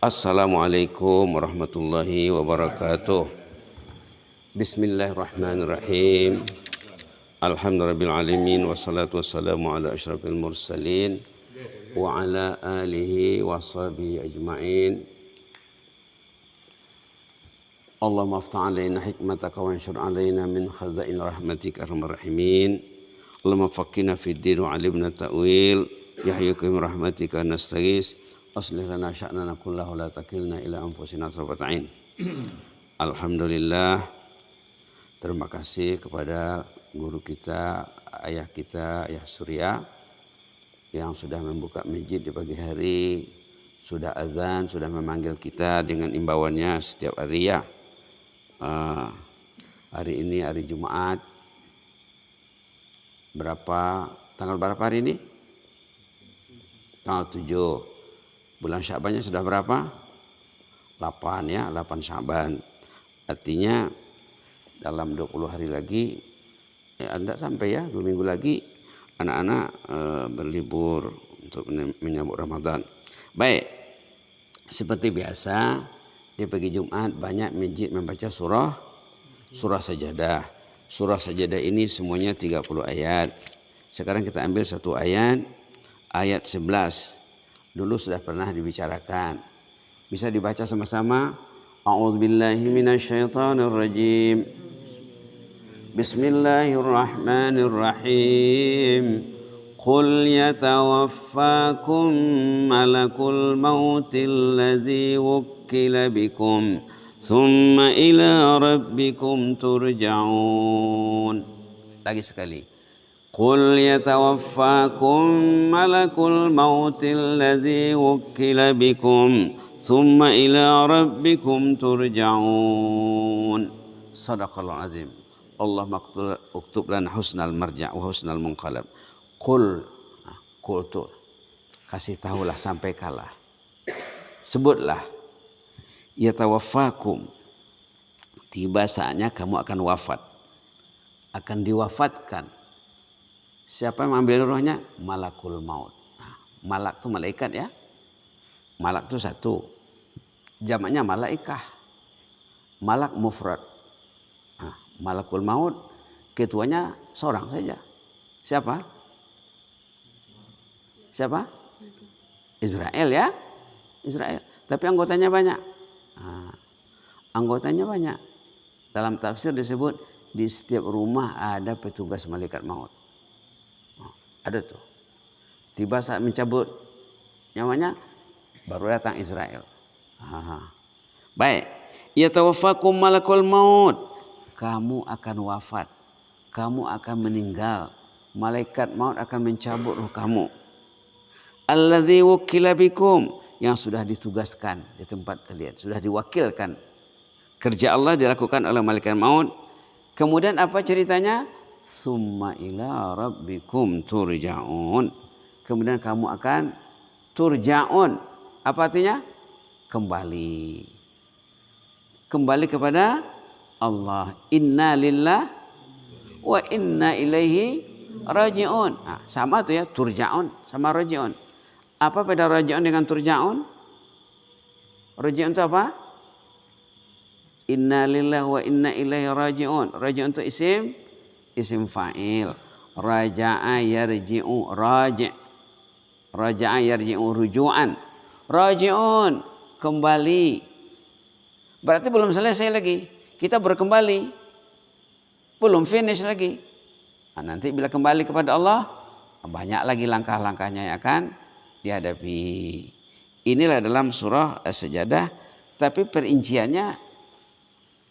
Assalamualaikum warahmatullahi wabarakatuh. Bismillahirrahmanirrahim. Alhamdulillahirrahmanirrahim. Wassalatu wassalamu ala asyrafil mursalin wa ala alihi wa sahbihi ajma'in. Allahumma aftah alaina hikmataka wa anshur alaina min khazain rahmatika arhamar rahimin. Allahumma faqqihna fid din wa 'allimna ta'wil. Ya hayyu qayyum rahmatika nastaghis. Aslih lana sya'nana kullahu la takilna ila anfusina tarfata 'ain. Alhamdulillah, terima kasih kepada guru kita, ayah kita, Ayah Surya, yang sudah membuka masjid di pagi hari, sudah azan, sudah memanggil kita dengan imbauannya setiap hari ya. Hari ini hari Jumat, tanggal berapa hari ini? Tanggal 7. Bulan Sya'bannya sudah berapa? 8 ya, 8 Sya'ban. Artinya dalam 20 hari lagi, Anda sampai ya, 2 minggu lagi anak-anak berlibur untuk menyambut Ramadan. Baik, seperti biasa di pagi Jumat banyak masjid membaca surah Sajadah. Surah Sajadah ini semuanya 30 ayat. Sekarang kita ambil satu ayat 11. Dulu sudah pernah dibicarakan. Bisa dibaca sama-sama. A'udzubillahi minasyaitonirrajim. Bismillahirrahmanirrahim. Qul yatawaffakum malakul mautil ladzi wukkila bikum thumma ila rabbikum turja'un. Lagi sekali. Qul yatawaffakum malakul mautil ladzi wukkila bikum thumma ila rabbikum turja'un. Shadaqallahu azim. Allahumma uktub lana husnal marja' wa husnal munqalab. Qul tu kasih tahulah, sampaikanlah, sebutlah. Yatawaffakum, tiba saatnya kamu akan wafat, akan diwafatkan. Siapa yang mengambil rohnya? Malakul maut. Nah, malak itu malaikat ya. Malak itu satu. Jamaknya malaikah. Malak mufrad. Nah, malakul maut ketuanya seorang saja. Siapa? Israel ya. Israel. Tapi anggotanya banyak. Nah, anggotanya banyak. Dalam tafsir disebut di setiap rumah ada petugas malaikat maut. Ada tuh. Tiba saat mencabut nyawanya baru datang Israel. Baik. Yatawaffakum malakul maut. Kamu akan wafat. Kamu akan meninggal. Malaikat maut akan mencabut roh kamu. Alladzi wukkila bikum, yang sudah ditugaskan di tempat kalian, sudah diwakilkan. Kerja Allah dilakukan oleh malaikat maut. Kemudian apa ceritanya? Summa ila rabbikum turja'un. Kemudian kamu akan turja'un. Apa artinya? Kembali kepada Allah. Inna lillah wa inna ilaihi raji'un. Nah, sama tuh ya, turja'un sama raji'un. Apa beda raji'un dengan turja'un? Raji'un itu apa? Inna lillah wa inna ilaihi raji'un. Raji'un itu isim fa'il. Raja'a yarji'u raji'. Raja'a yarji'u ruju'an. Raji'un, kembali. Berarti belum selesai lagi. Kita berkembali. Belum finish lagi. Nah, nanti bila kembali kepada Allah, banyak lagi langkah-langkahnya yang akan dihadapi. Inilah dalam surah As-Sajadah. Tapi perinciannya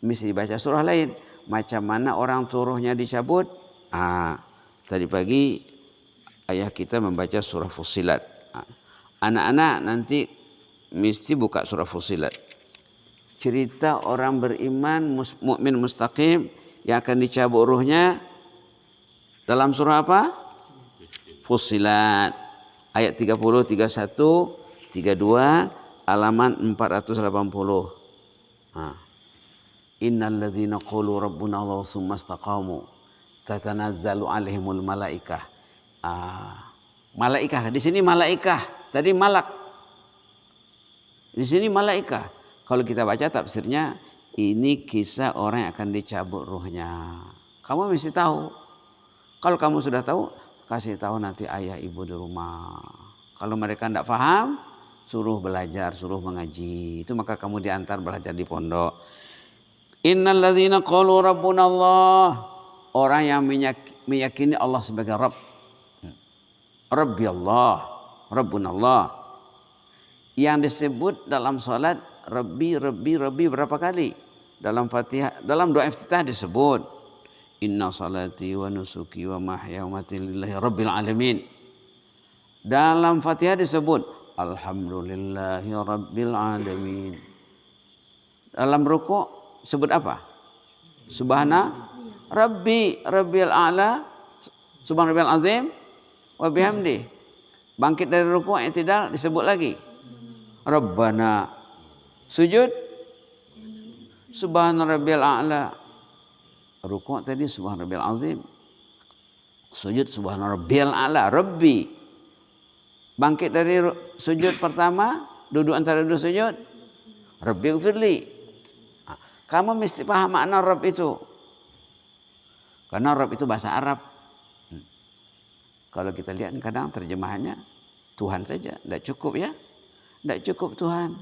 mesti dibaca surah lain. Macam mana orang turuhnya dicabut? Tadi pagi ayah kita membaca surah Fussilat. Anak-anak nanti mesti buka surah Fussilat. Cerita orang beriman, mukmin mustaqim yang akan dicabut ruhnya dalam surah apa? Fussilat. Ayat 30, 31, 32, halaman 480. Innal ladzina qalu rabbuna Allah tsumma istaqamu tatanazzalu alaihimul malaikah. Malaikah di sini malaikah, tadi malak. Di sini malaika. Kalau kita baca tafsirnya, ini kisah orang yang akan dicabut ruhnya. Kamu mesti tahu. Kalau kamu sudah tahu, kasih tahu nanti ayah ibu di rumah. Kalau mereka tidak paham, suruh belajar, suruh mengaji. Itu maka kamu diantar belajar di pondok. Innalladzina qalu rabbuna Allah. Orang yang meyakini Allah sebagai Rabb. Rabbi Allah, Rabbuna Allah. Yang disebut dalam salat Rabbi berapa kali? Dalam Fatihah, dalam doa iftitah disebut Inna salati wa nusuki wa mahya wa mati lillahi rabbil alamin. Dalam Fatihah disebut Alhamdulillahi rabbil alamin. Dalam rukuk sebut apa? Subhana Rabbil a'la, Subhana rabbil azim wa bihamdi. Bangkit dari rukuk i'tidal disebut lagi Rabbana. Sujud Subhana rabbil a'la. Rukuk tadi Subhana rabbil azim. Sujud Subhana rabbil a'la, Rabbi. Bangkit dari sujud pertama, duduk antara dua sujud, Rabbi ighfirli. Kamu mesti paham makna Rabb itu. Karena Rabb itu bahasa Arab. Kalau kita lihat kadang terjemahannya Tuhan saja, tidak cukup ya. Tidak cukup Tuhan.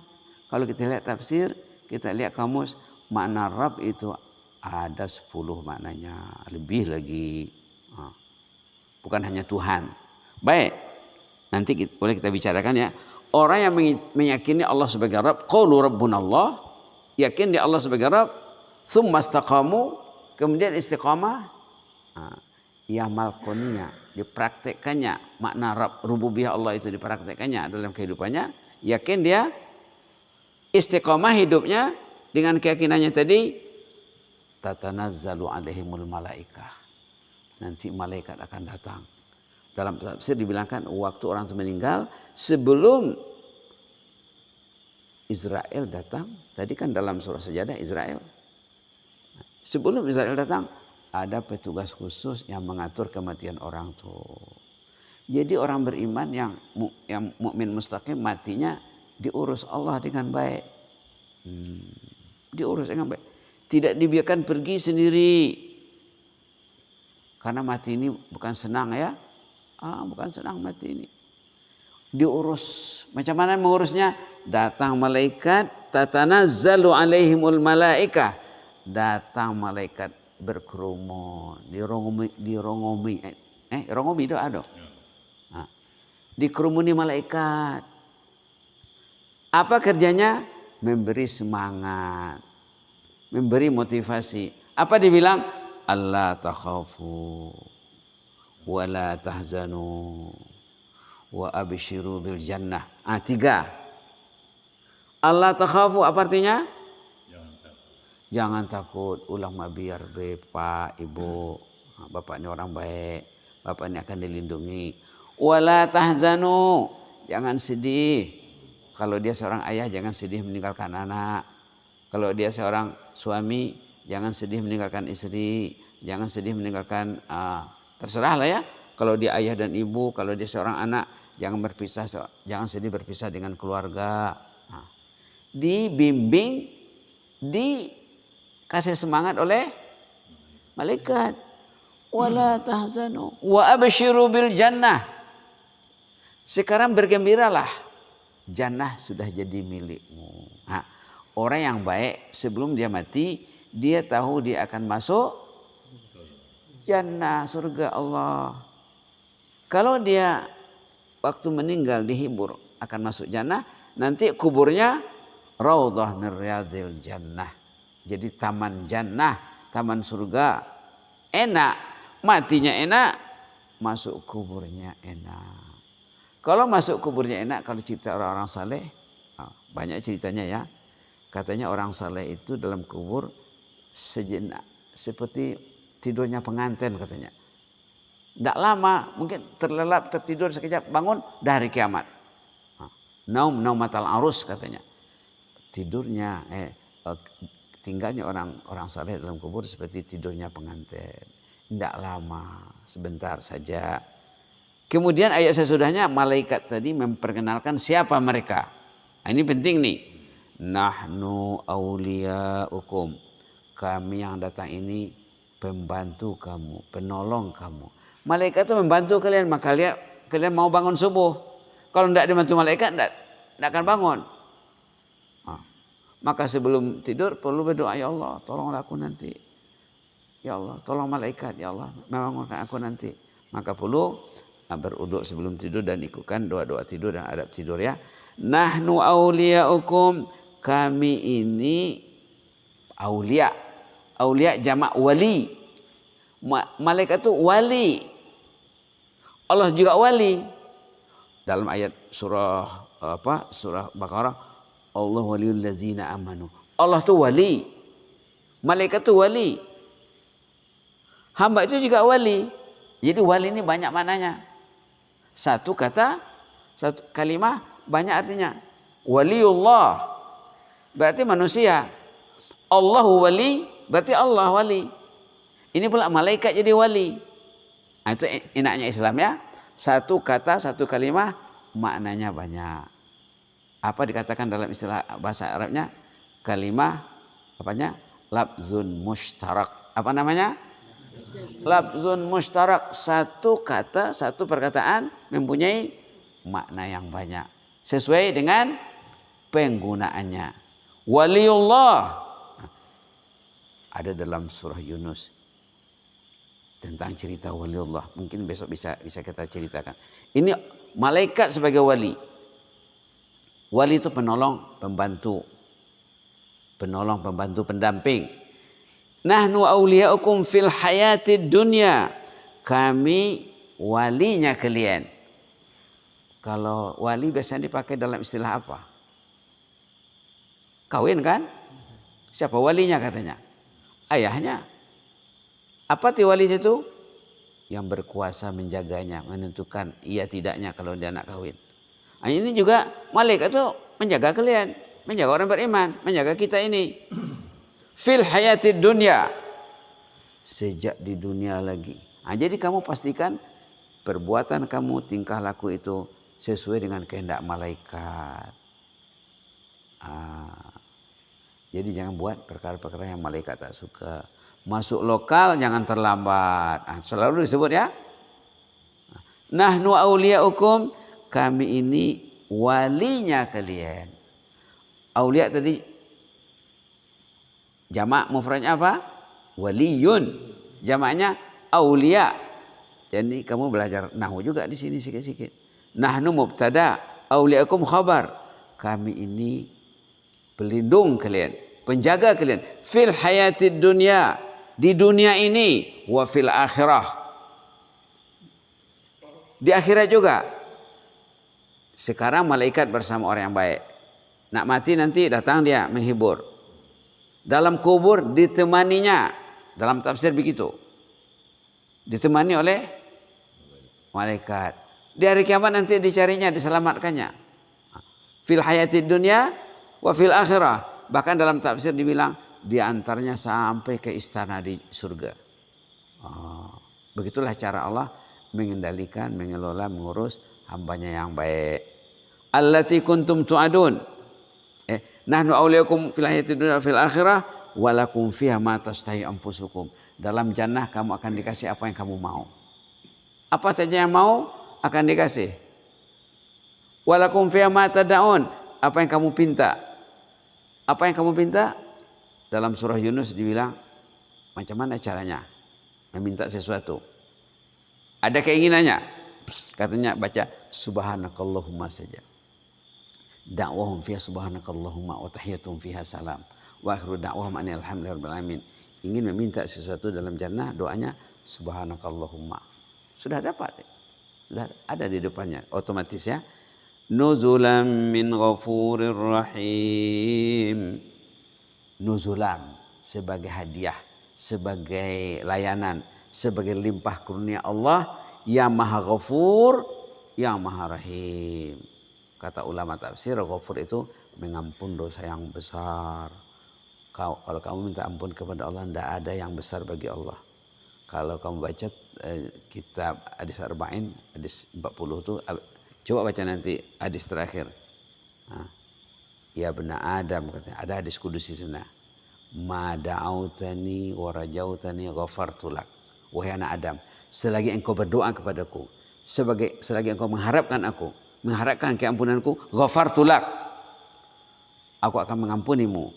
Kalau kita lihat tafsir, kita lihat kamus, makna Rabb itu ada 10 maknanya, lebih lagi. Bukan hanya Tuhan. Baik, nanti boleh kita bicarakan ya. Orang yang meyakini Allah sebagai Rabb, qalu rabbunallah, yakin di Allah sebagai Rabb, tsumma istaqamu, kemudian istiqamah, yamalkonnya, dipraktekkannya, makna Rabb, rububiyah Allah itu dipraktekkannya dalam kehidupannya, yakin dia istiqamah hidupnya dengan keyakinannya tadi, tatanazzalu alaihimul malaikah. Nanti malaikat akan datang. Dalam tafsir dibilangkan waktu orang itu meninggal sebelum Israel datang. Tadi kan dalam surah Sajadah Israel. Sebelum Israel datang ada petugas khusus yang mengatur kematian orang itu. Jadi orang beriman yang mukmin mustaqim matinya diurus Allah dengan baik. Diurus dengan baik. Tidak dibiarkan pergi sendiri. Karena mati ini bukan senang ya. Bukan senang mati ini. Diurus. Macam mana mengurusnya? Datang malaikat, tatanazzalu alaihimul malaikah. Datang malaikat berkerumun, dirongomi itu ada. Dikerumuni malaikat. Apa kerjanya? Memberi semangat, memberi motivasi. Apa dibilang? Allah takhafu wa la tahzanu wa abshiru bil jannah. 3. Allah takhafu apa artinya? Jangan takut. Ulama biar bapak, ibu, bapak ini orang baik, bapak ini akan dilindungi. Wa la tahzanu, jangan sedih. Kalau dia seorang ayah jangan sedih meninggalkan anak. Kalau dia seorang suami jangan sedih meninggalkan istri, jangan sedih meninggalkan terserah lah ya. Kalau dia ayah dan ibu, kalau dia seorang anak jangan berpisah, jangan sedih berpisah dengan keluarga. Dibimbing, dikasih semangat oleh malaikat. Wala tahzanu wa abshiru bil jannah. Sekarang bergembiralah, jannah sudah jadi milikmu. Orang yang baik sebelum dia mati, dia tahu dia akan masuk jannah, surga Allah. Kalau dia waktu meninggal dihibur akan masuk jannah, nanti kuburnya raudhah min riyadil jannah. Jadi taman jannah, taman surga. Enak, matinya enak, masuk kuburnya enak. Kalau masuk kuburnya enak, kalau cerita orang-orang saleh, banyak ceritanya ya. Katanya orang saleh itu dalam kubur sejenak, seperti tidurnya pengantin katanya. Tidak lama, mungkin terlelap, tertidur sekejap, bangun dari kiamat. Naumatal arus katanya. Tidurnya, tinggalnya orang saleh dalam kubur seperti tidurnya pengantin. Tidak lama, sebentar saja. Kemudian ayat sesudahnya malaikat tadi memperkenalkan siapa mereka. Ini penting nih. Nahnu awliyaukum. Kami yang datang ini pembantu kamu, penolong kamu. Malaikat itu membantu kalian, maka kalian mau bangun subuh. Kalau tidak dibantu malaikat, tidak akan bangun. Maka sebelum tidur perlu berdoa, ya Allah tolonglah aku nanti. Ya Allah tolong malaikat, ya Allah membangunkan aku nanti. Maka perlu beruduk sebelum tidur dan ikutkan doa-doa tidur dan adab tidur ya. Nahnu awliyaukum, kami ini aulia. Aulia jamak wali. Malaikat itu wali. Allah juga wali. Dalam ayat surah Baqarah, Allah waliyul ladzina amanu. Allah itu wali. Malaikat itu wali. Hamba itu juga wali. Jadi wali ini banyak maknanya. Satu kata, satu kalimah banyak artinya. Waliullah berarti manusia. Allahu wali berarti Allah wali. Ini pula malaikat jadi wali. Nah, itu enaknya Islam ya. Satu kata, satu kalimah maknanya banyak. Apa dikatakan dalam istilah bahasa Arabnya? Kalimah apanya? Labzun mushtarak. Apa namanya? Labzun mushtarak. Satu kata, satu perkataan mempunyai makna yang banyak. Sesuai dengan penggunaannya. Waliullah. Ada dalam surah Yunus tentang cerita waliullah. Mungkin besok bisa kita ceritakan. Ini malaikat sebagai wali. Wali itu penolong, pembantu. Penolong, pembantu, pendamping. Nahnu awliyaukum fil hayatid dunya. Kami walinya kalian. Kalau wali biasanya dipakai dalam istilah apa? Kawin kan? Siapa walinya katanya? Ayahnya. Apa ti wali itu? Yang berkuasa menjaganya, menentukan iya tidaknya kalau dia anak kawin. Nah, ini juga malaikat itu menjaga kalian, menjaga orang beriman, menjaga kita ini. Fil hayatid dunya. Sejak di dunia lagi. Nah, jadi kamu pastikan perbuatan kamu, tingkah laku itu sesuai dengan kehendak malaikat. Jadi jangan buat perkara-perkara yang malaikat tak suka. Masuk lokal jangan terlambat. Selalu disebut ya. Nahnu awliyaukum, kami ini walinya kalian. Aulia tadi jamak mufradnya apa? Waliyun. Jamaknya aulia. Jadi kamu belajar nahwu juga di sini sikit-sikit. Nahnu mubtada, awliyaukum khabar. Kami ini pelindung kalian, penjaga kalian fil hayatid dunya, di dunia ini, wa fil akhirah, di akhirat juga. Sekarang malaikat bersama orang yang baik, nak mati nanti datang dia menghibur. Dalam kubur ditemaninya, dalam tafsir begitu, ditemani oleh malaikat. Di hari kiamat nanti dicarinya, diselamatkannya. Fil hayatid dunya wa fil akhirah. Bahkan dalam tafsir dibilang di antaranya sampai ke istana di surga. Begitulah cara Allah mengendalikan, mengelola, mengurus hambanya yang baik. Allati kuntum tu'adun. Nahnu awliyakum fil hayatid dunya fil akhirah walakum fiha ma tastahi anfusukum. Dalam jannah kamu akan dikasih apa yang kamu mau. Apa saja yang mau akan dikasih. Walakum fiha ma tad'un. Apa yang kamu pinta. Apa yang kamu pinta? Dalam surah Yunus dibilang macam mana caranya meminta sesuatu. Ada keinginannya. Katanya baca subhanakallahumma saja. Da'wahum fiha subhanakallahumma wa tahiyyatuhum fiha salam. Wa akhiru da'wahum anil hamdulillahirabbil alamin. Ingin meminta sesuatu dalam jannah, doanya subhanakallahumma. Sudah dapat. Sudah ada di depannya otomatis ya. Nuzulan min ghafurir rahim. Nuzulan sebagai hadiah, sebagai layanan, sebagai limpah karunia Allah yang Maha Ghafur, yang Maha Rahim. Kata ulama tafsir, Ghafur itu mengampun dosa yang besar. Kalau kamu minta ampun kepada Allah, tidak ada yang besar bagi Allah. Kalau kamu baca kitab hadis Arba'in, hadis 40 itu, coba baca nanti hadis terakhir. Ya bena Adam, katanya. Ada hadis kudus di sana. Ma da'autani wa rajautani ghafartu lak. Wahai anak Adam, selagi engkau berdoa kepadaku, selagi engkau mengharapkan keampunanku, ghafartu lak. Aku akan mengampunimu.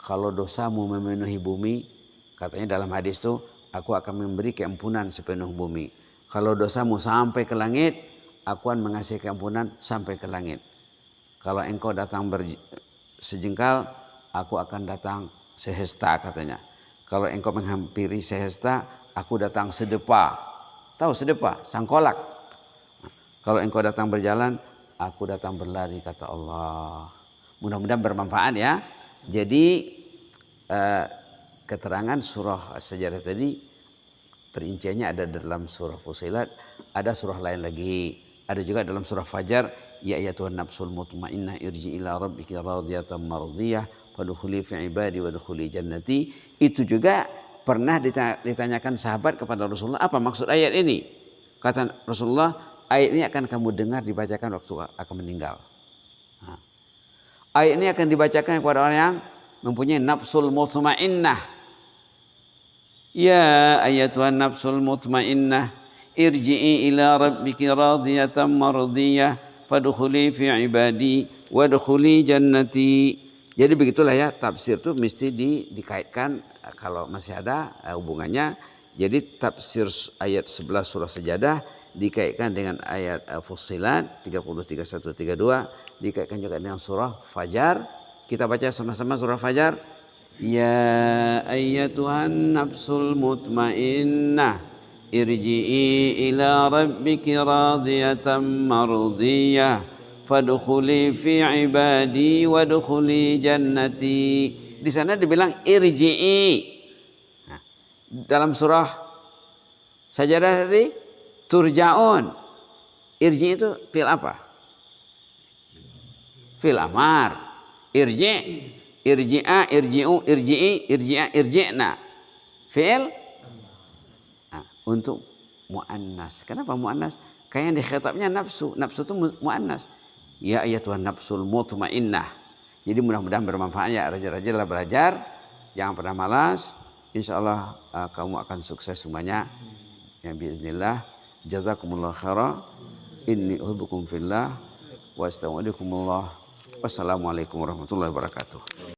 Kalau dosamu memenuhi bumi, katanya dalam hadis itu, aku akan memberi keampunan sepenuh bumi. Kalau dosamu sampai ke langit, aku akan mengasihi keampunan sampai ke langit. Kalau engkau datang sejengkal, aku akan datang sehesta, katanya. Kalau engkau menghampiri sehesta, aku datang sedepa. Tahu sedepa? Sangkolak. Kalau engkau datang berjalan, aku datang berlari, kata Allah. Mudah-mudahan bermanfaat ya. Jadi keterangan surah Sajadah tadi perinciannya ada dalam surah Fussilat, ada surah lain lagi, ada juga dalam surah Fajar, ya ayyatuhan nafsul mutmainnah irji ila rabbiki radiyatan mardiyah fadkhuli fi ibadi wadkhuli jannati. Itu juga pernah ditanyakan sahabat kepada Rasulullah, apa maksud ayat ini? Kata Rasulullah, ayat ini akan kamu dengar dibacakan waktu akan meninggal. Ayat ini akan dibacakan kepada orang yang mempunyai nafsul mutmainnah. Ya ayyatuhan nafsul mutmainnah irji'i ila rabbiki radiyatan mardiyah fadkhuli fi ibadi wadkhuli jannati. Jadi begitulah ya, tafsir itu mesti dikaitkan kalau masih ada hubungannya. Jadi tafsir ayat 11 surah Sajadah dikaitkan dengan ayat Fussilat 30, 31, 32, dikaitkan juga dengan surah Fajar. Kita baca sama-sama surah Fajar. Ya ayyatuhan nafsul mutmainnah irji'i ila rabbiki radiyatan mardiyah fadkhuli fi ibadi wadkhuli jannati. Di sana dibilang irji'i. Nah, dalam surah Sajadah tadi turja'un. Irji itu fi'il apa? Fi'il amar. Irji', irji'a, irji'u, irji'i, irji'a, irji'na. Fi'il untuk muannas. Kenapa muannas? Karena yang dikhitabnya nafsu. Nafsu itu muannas. Ya ayyatuhan nafsul mutmainnah. Jadi mudah-mudahan bermanfaat ya, raja-raja belajar, jangan pernah malas. Insyaallah kamu akan sukses semuanya. Ya biiznillah. Jazakumullah khairan. Inni uhibbukum fillah wa astaudikumullah. Wassalamualaikum warahmatullahi wabarakatuh.